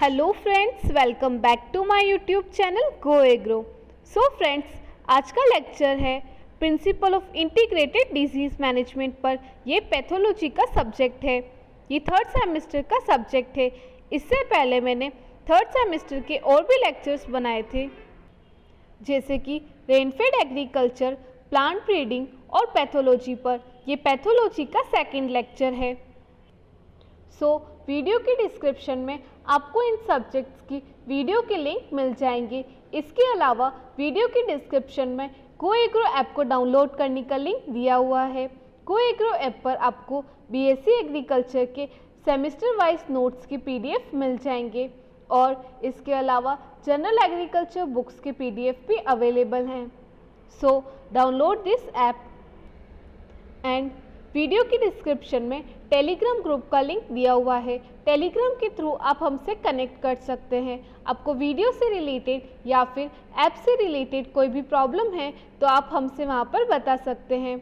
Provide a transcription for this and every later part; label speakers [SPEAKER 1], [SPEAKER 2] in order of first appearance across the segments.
[SPEAKER 1] Hello friends, welcome back to my YouTube channel Go Agro. So friends, आज का lecture है principle of integrated disease management पर। ये pathology का subject है, ये थर्ड सेमेस्टर का सब्जेक्ट है। इससे पहले मैंने थर्ड सेमेस्टर के और भी लेक्चर्स बनाए थे, जैसे कि रेनफेड एग्रीकल्चर, प्लांट ब्रीडिंग और पैथोलॉजी पर। ये पैथोलॉजी का सेकंड लेक्चर है। वीडियो के डिस्क्रिप्शन में आपको इन सब्जेक्ट्स की वीडियो के लिंक मिल जाएंगे। इसके अलावा वीडियो के डिस्क्रिप्शन में गो एग्रो ऐप को डाउनलोड करने का लिंक दिया हुआ है। गो एग्रो ऐप पर आपको बीएससी एग्रीकल्चर के सेमेस्टर वाइज नोट्स की पीडीएफ मिल जाएंगे और इसके अलावा जनरल एग्रीकल्चर बुक्स के पीडीएफ भी अवेलेबल हैं। So download this app. And video की डिस्क्रिप्शन में टेलीग्राम ग्रुप का लिंक दिया हुआ है। टेलीग्राम के थ्रू आप हमसे कनेक्ट कर सकते हैं। आपको वीडियो से रिलेटेड या फिर ऐप से रिलेटेड कोई भी प्रॉब्लम है तो आप हमसे वहां पर बता सकते हैं।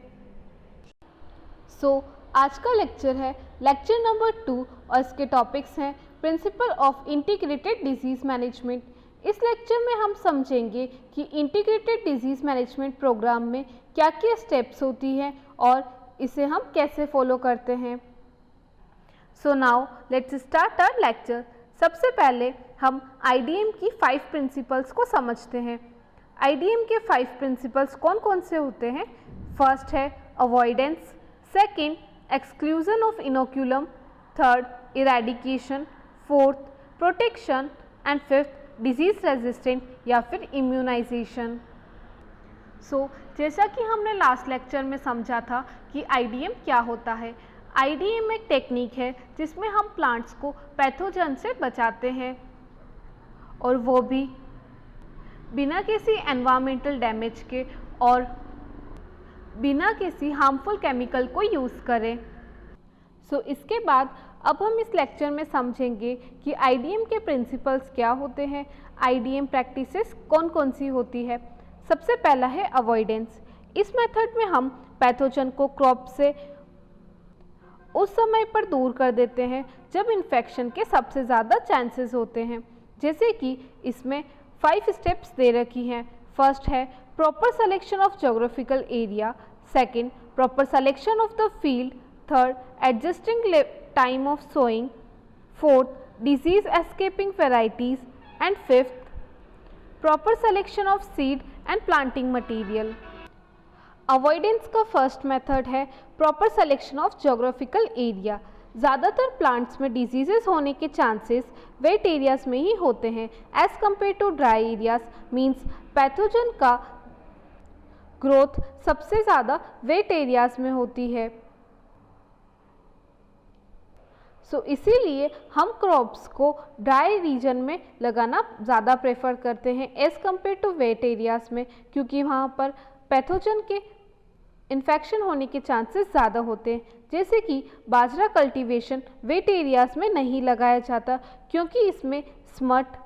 [SPEAKER 1] आज का लेक्चर है लेक्चर नंबर 2 और इसके टॉपिक्स हैं principal of integrated disease management. इस लेक्चर में हम समझेंगे कि इंटीग्रेटेड डिजीज़ मैनेजमेंट प्रोग्राम में क्या क्या स्टेप्स होती हैं और इसे हम कैसे फॉलो करते हैं। So now let's start our lecture. सबसे पहले हम आईडीएम की 5 प्रिंसिपल्स को समझते हैं। आईडीएम के 5 प्रिंसिपल्स कौन कौन से होते हैं? फर्स्ट है avoidance, second exclusion of inoculum, third eradication, fourth protection and fifth disease resistant या फिर इम्यूनाइजेशन। जैसा कि हमने लास्ट लेक्चर में समझा था कि आईडीएम क्या होता है। आईडीएम एक टेक्निक है जिसमें हम प्लांट्स को पैथोजन से बचाते हैं और वो भी बिना किसी एनवायरमेंटल डैमेज के और बिना किसी हार्मफुल केमिकल को यूज़ करें। इसके बाद अब हम इस लेक्चर में समझेंगे कि आईडीएम के प्रिंसिपल्स क्या होते हैं, आईडीएम प्रैक्टिसेस कौन कौन सी होती है। सबसे पहला है अवॉइडेंस। इस मेथड में हम पैथोजन को क्रॉप से उस समय पर दूर कर देते हैं जब इन्फेक्शन के सबसे ज़्यादा चांसेस होते हैं। जैसे कि इसमें 5 स्टेप्स दे रखी हैं। फर्स्ट है proper selection of geographical area, second proper selection of the field, third adjusting time of sowing, fourth disease escaping varieties and fifth proper selection of seed and planting material. Avoidance का first method है proper selection of geographical area. ज़्यादातर plants में diseases होने के chances wet areas में ही होते हैं as compare to dry areas. Means pathogen का ग्रोथ सबसे ज़्यादा वेट एरियाज में होती है। इसीलिए हम क्रॉप्स को ड्राई रीजन में लगाना ज़्यादा प्रेफर करते हैं as compare to wet areas में, क्योंकि वहाँ पर पैथोजन के इन्फेक्शन होने के चांसेस ज़्यादा होते हैं। जैसे कि बाजरा कल्टीवेशन वेट एरियाज़ में नहीं लगाया जाता क्योंकि इसमें स्मट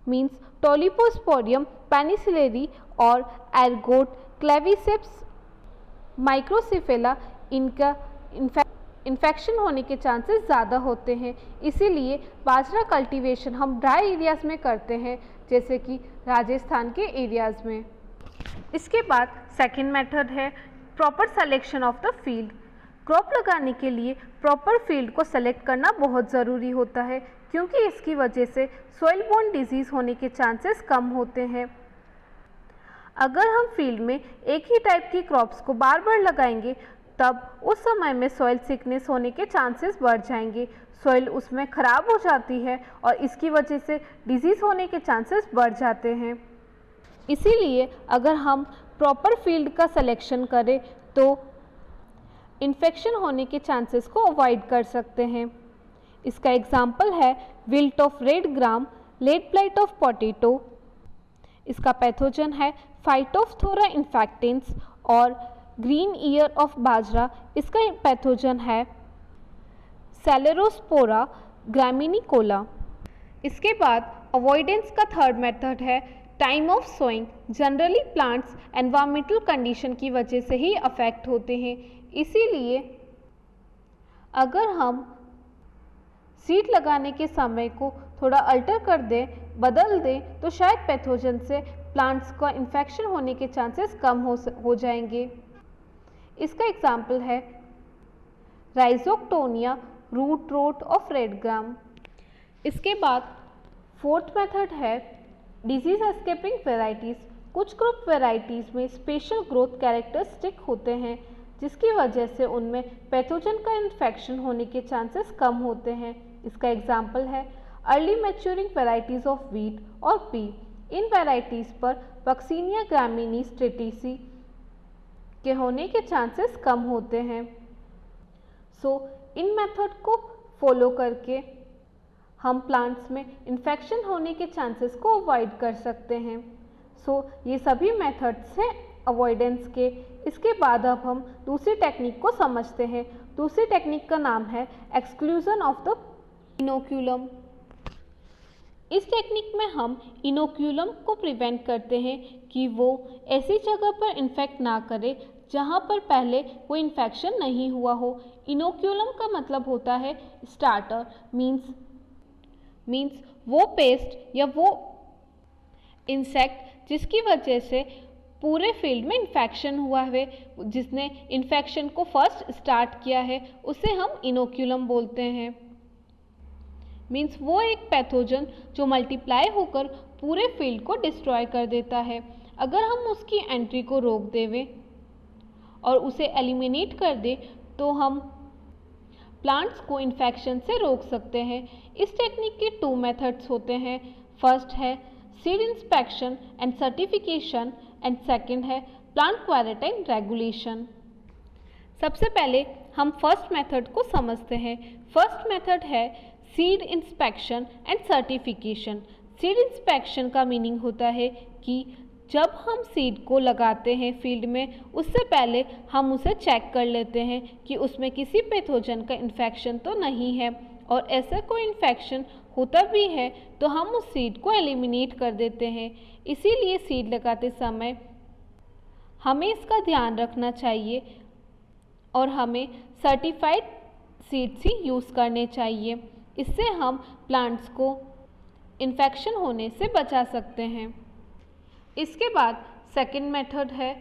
[SPEAKER 1] मीन्स टोलिपोस्पोरियम पेनिसिलेरी और एर्गोट क्लेविसेप्स माइक्रोसिफेला इनका इन्फेक्शन होने के चांसेस ज़्यादा होते हैं। इसीलिए बाजरा कल्टीवेशन हम ड्राई एरियाज़ में करते हैं, जैसे कि राजस्थान के एरियाज़ में। इसके बाद सेकंड मेथड है proper selection of the field. Crop लगाने के लिए प्रॉपर फील्ड को सेलेक्ट करना बहुत ज़रूरी होता है क्योंकि इसकी वजह से सॉइल बोर्न डिजीज़ होने के चांसेस कम होते हैं। अगर हम फील्ड में एक ही टाइप की क्रॉप्स को बार बार लगाएंगे तब उस समय में सॉइल सिकनेस होने के चांसेस बढ़ जाएंगे, सॉइल उसमें ख़राब हो जाती है और इसकी वजह से डिजीज़ होने के चांसेस बढ़ जाते हैं। इसीलिए अगर हम प्रॉपर फील्ड का सिलेक्शन करें तो इन्फेक्शन होने के चांसेस को अवॉइड कर सकते हैं। इसका एग्जाम्पल है wilt of red gram, late blight of potato. इसका पैथोजन है फाइटोफथोरा इन्फेक्टेंस और ग्रीन ईयर ऑफ बाजरा। इसका पैथोजन है सेलेरोस्पोरा ग्रामिनिकोला। इसके बाद अवॉइडेंस का थर्ड मेथड है time of sowing. Generally plants environmental condition की वजह से ही अफेक्ट होते हैं, इसीलिए अगर हम सीड लगाने के समय को थोड़ा अल्टर कर दें, बदल दें, तो शायद पैथोजन से प्लांट्स का इन्फेक्शन होने के चांसेस कम हो जाएंगे। इसका एग्जाम्पल है Rhizoctonia root rot of red gram. इसके बाद फोर्थ मेथड है डिजीज एस्केपिंग वेराइटीज़। कुछ ग्रुप वेराइटीज़ में स्पेशल ग्रोथ कैरेक्टरिस्टिक होते हैं जिसकी वजह से उनमें पैथोजन का इन्फेक्शन होने के चांसेस कम होते हैं। इसका एग्जाम्पल है early maturing varieties of wheat और पी। इन वेराइटीज़ पर वक्सीनिया ग्रामिनी स्ट्रेटिसी के होने के चांसेस कम होते हैं। इन मेथड को फॉलो करके हम प्लांट्स में इन्फेक्शन होने के चांसेस को अवॉइड कर सकते हैं। ये सभी मेथड्स हैं अवॉइडेंस के। इसके बाद अब हम दूसरी टेक्निक को समझते हैं। दूसरी टेक्निक का नाम है एक्सक्लूजन ऑफ द इनोक्यूलम। इस टेक्निक में हम इनोक्यूलम को प्रिवेंट करते हैं कि वो ऐसी जगह पर इन्फेक्ट ना करे जहाँ पर पहले कोई इन्फेक्शन नहीं हुआ हो। इनोक्यूलम का मतलब होता है स्टार्टर, मीन्स वो पेस्ट या वो इंसेक्ट जिसकी वजह से पूरे फील्ड में इन्फेक्शन हुआ है, जिसने इन्फेक्शन को फर्स्ट स्टार्ट किया है, उसे हम इनोक्यूलम बोलते हैं। मीन्स वो एक पैथोजन जो मल्टीप्लाई होकर पूरे फील्ड को डिस्ट्रॉय कर देता है। अगर हम उसकी एंट्री को रोक देवें और उसे एलिमिनेट कर दें तो हम प्लांट्स को इन्फेक्शन से रोक सकते हैं। इस टेक्निक के 2 मेथड्स होते हैं। फर्स्ट है seed inspection and certification and second है प्लांट क्वारंटाइन रेगुलेशन। सबसे पहले हम फर्स्ट मेथड को समझते हैं। फर्स्ट मेथड है seed inspection and certification. Seed inspection का मीनिंग होता है कि जब हम सीड को लगाते हैं फील्ड में, उससे पहले हम उसे चेक कर लेते हैं कि उसमें किसी पैथोजन का इन्फेक्शन तो नहीं है, और ऐसा कोई इन्फेक्शन होता भी है तो हम उस सीड को एलिमिनेट कर देते हैं। इसीलिए सीड लगाते समय हमें इसका ध्यान रखना चाहिए और हमें सर्टिफाइड सीड्स ही यूज़ करने चाहिए। इससे हम प्लांट्स को इन्फेक्शन होने से बचा सकते हैं। इसके बाद सेकंड मेथड है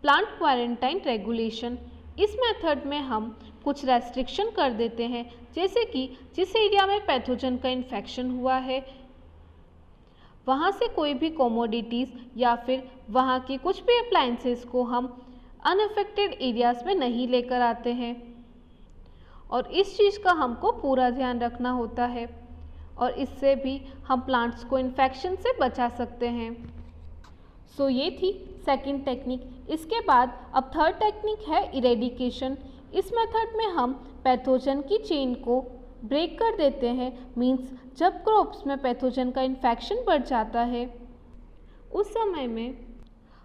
[SPEAKER 1] प्लांट क्वारंटाइन रेगुलेशन। इस मेथड में हम कुछ रेस्ट्रिक्शन कर देते हैं, जैसे कि जिस एरिया में पैथोजन का इन्फेक्शन हुआ है वहाँ से कोई भी कमोडिटीज़ या फिर वहाँ की कुछ भी अप्लायंसेस को हम अनअफेक्टेड एरियाज़ में नहीं लेकर आते हैं, और इस चीज़ का हमको पूरा ध्यान रखना होता है, और इससे भी हम प्लांट्स को इन्फेक्शन से बचा सकते हैं। ये थी सेकंड टेक्निक। इसके बाद अब थर्ड टेक्निक है इरेडिकेशन। इस मेथड में हम पैथोजन की चेन को ब्रेक कर देते हैं। मीन्स जब क्रॉप्स में पैथोजन का इन्फेक्शन बढ़ जाता है उस समय में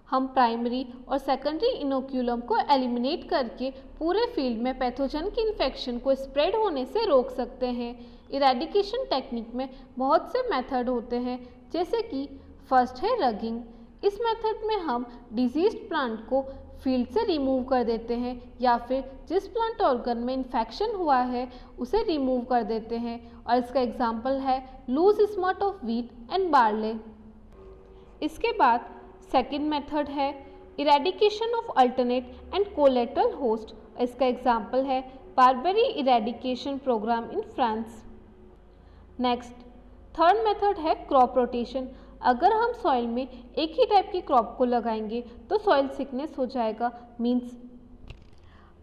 [SPEAKER 1] हम प्राइमरी और सेकेंडरी इनोक्यूलम को एलिमिनेट करके पूरे फील्ड में पैथोजन की इन्फेक्शन को स्प्रेड होने से रोक सकते हैं। इरेडिकेशन टेक्निक में बहुत से मेथड होते हैं, जैसे कि फर्स्ट है रगिंग। इस मेथड में हम डिजीज्ड प्लांट को फील्ड से रिमूव कर देते हैं, या फिर जिस प्लांट ऑर्गन में इन्फेक्शन हुआ है उसे रिमूव कर देते हैं, और इसका एग्जाम्पल है loose smut of wheat and barley. इसके बाद सेकंड मेथड है eradication of alternate and collateral host. इसका एग्जाम्पल है barberry eradication program in France. Next third method है क्रॉप रोटेशन। अगर हम सॉइल में एक ही टाइप की क्रॉप को लगाएंगे तो सॉइल सिकनेस हो जाएगा, मीन्स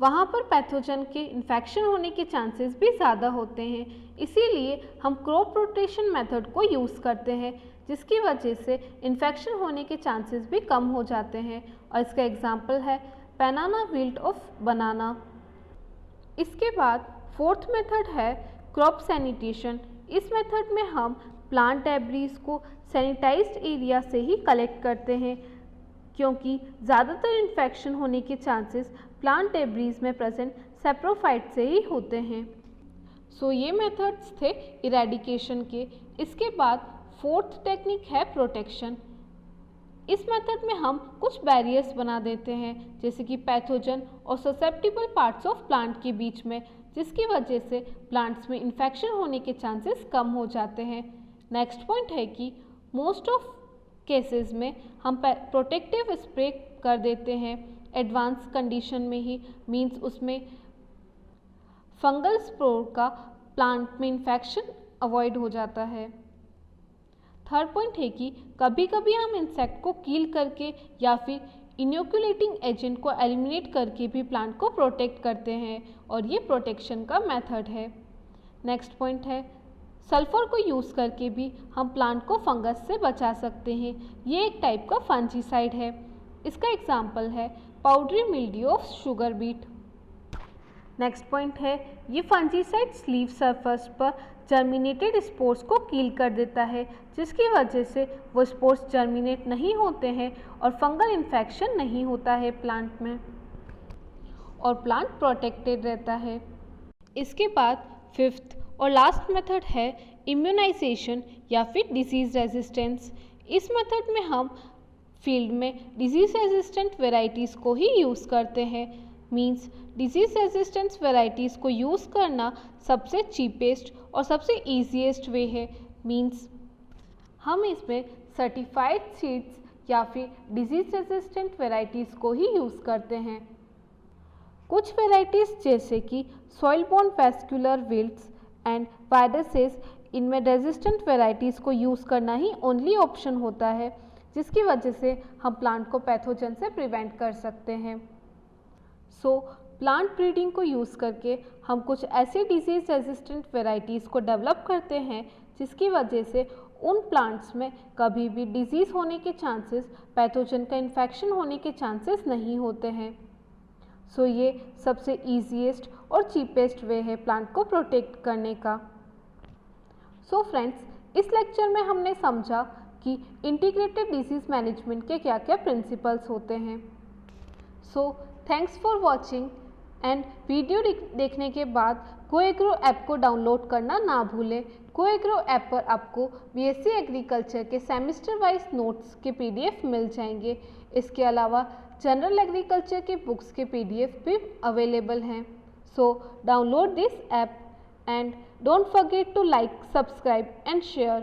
[SPEAKER 1] वहाँ पर पैथोजन के इन्फेक्शन होने के चांसेस भी ज़्यादा होते हैं। इसीलिए हम क्रॉप रोटेशन मेथड को यूज़ करते हैं, जिसकी वजह से इन्फेक्शन होने के चांसेस भी कम हो जाते हैं, और इसका एग्जाम्पल है बनाना विल्ट ऑफ बनाना। इसके बाद फोर्थ मेथड है क्रॉप सैनिटेशन। इस मेथड में हम प्लांट डेब्रीज को सैनिटाइज्ड एरिया से ही कलेक्ट करते हैं, क्योंकि ज़्यादातर इन्फेक्शन होने के चांसेस प्लांट डेब्रीज में प्रेजेंट सैप्रोफाइट से ही होते हैं। ये मेथड्स थे इरेडिकेशन के। इसके बाद फोर्थ टेक्निक है प्रोटेक्शन। इस मेथड में हम कुछ बैरियर्स बना देते हैं, जैसे कि पैथोजन और ससेप्टिबल पार्ट्स ऑफ प्लांट के बीच में, जिसकी वजह से प्लांट्स में इन्फेक्शन होने के चांसेस कम हो जाते हैं। नेक्स्ट पॉइंट है कि मोस्ट ऑफ केसेस में हम प्रोटेक्टिव स्प्रे कर देते हैं एडवांस कंडीशन में ही, मींस उसमें फंगल स्पोर का प्लांट में इन्फेक्शन अवॉइड हो जाता है। थर्ड पॉइंट है कि कभी कभी हम इंसेक्ट को कील करके या फिर इनोकुलेटिंग एजेंट को एलिमिनेट करके भी प्लांट को प्रोटेक्ट करते हैं और ये प्रोटेक्शन का मेथड है। नेक्स्ट पॉइंट है सल्फर को यूज़ करके भी हम प्लांट को फंगस से बचा सकते हैं। ये एक टाइप का फंजीसाइड है। इसका एग्जाम्पल है powdery mildew of sugar beet. Next point है ये फंजीसाइड लीफ सरफेस पर जर्मिनेटेड स्पोर्स को कील कर देता है, जिसकी वजह से वो स्पोर्स जर्मिनेट नहीं होते हैं और फंगल इन्फेक्शन नहीं होता है प्लांट में और प्लांट प्रोटेक्टेड रहता है। इसके बाद फिफ्थ और लास्ट मेथड है इम्यूनाइजेशन या फिर डिजीज़ रेजिस्टेंस। इस मेथड में हम फील्ड में डिजीज़ रेजिस्टेंट वेराइटीज़ को ही यूज़ करते हैं। मींस डिजीज़ रेजिस्टेंस वेराइटीज़ को यूज़ करना सबसे चीपेस्ट और सबसे ईजीएस्ट वे है। मींस हम इसमें सर्टिफाइड सीड्स या फिर डिजीज़ रेजिस्टेंट वेराइटीज़ को ही यूज़ करते हैं। कुछ वेराइटीज़ जैसे कि soil borne vascular wilts and viruses, इनमें रेजिस्टेंट वेराइटीज़ को यूज़ करना ही ओनली ऑप्शन होता है, जिसकी वजह से हम प्लांट को पैथोजन से प्रिवेंट कर सकते हैं। सो प्लांट ब्रीडिंग को यूज़ करके हम कुछ ऐसी डिजीज़ रेजिस्टेंट वेराइटीज़ को डेवलप करते हैं जिसकी वजह से उन प्लांट्स में कभी भी डिजीज़ होने के चांसेस, पैथोजन का इन्फेक्शन होने के चांसेस नहीं होते हैं। सो ये सबसे ईजीएस्ट और चीपेस्ट वे है प्लांट को प्रोटेक्ट करने का। सो फ्रेंड्स, इस लेक्चर में हमने समझा कि इंटीग्रेटेड डिजीज़ मैनेजमेंट के क्या क्या प्रिंसिपल्स होते हैं। So thanks for watching and video देखने के बाद गोएग्रो ऐप को डाउनलोड करना ना भूलें। गोएग्रो ऐप पर आपको बीएससी एग्रीकल्चर के सेमेस्टर वाइज नोट्स के पीडीएफ मिल जाएंगे। इसके अलावा जनरल एग्रीकल्चर के बुक्स के पीडीएफ भी अवेलेबल हैं। So download this app and don't forget to like, subscribe and share.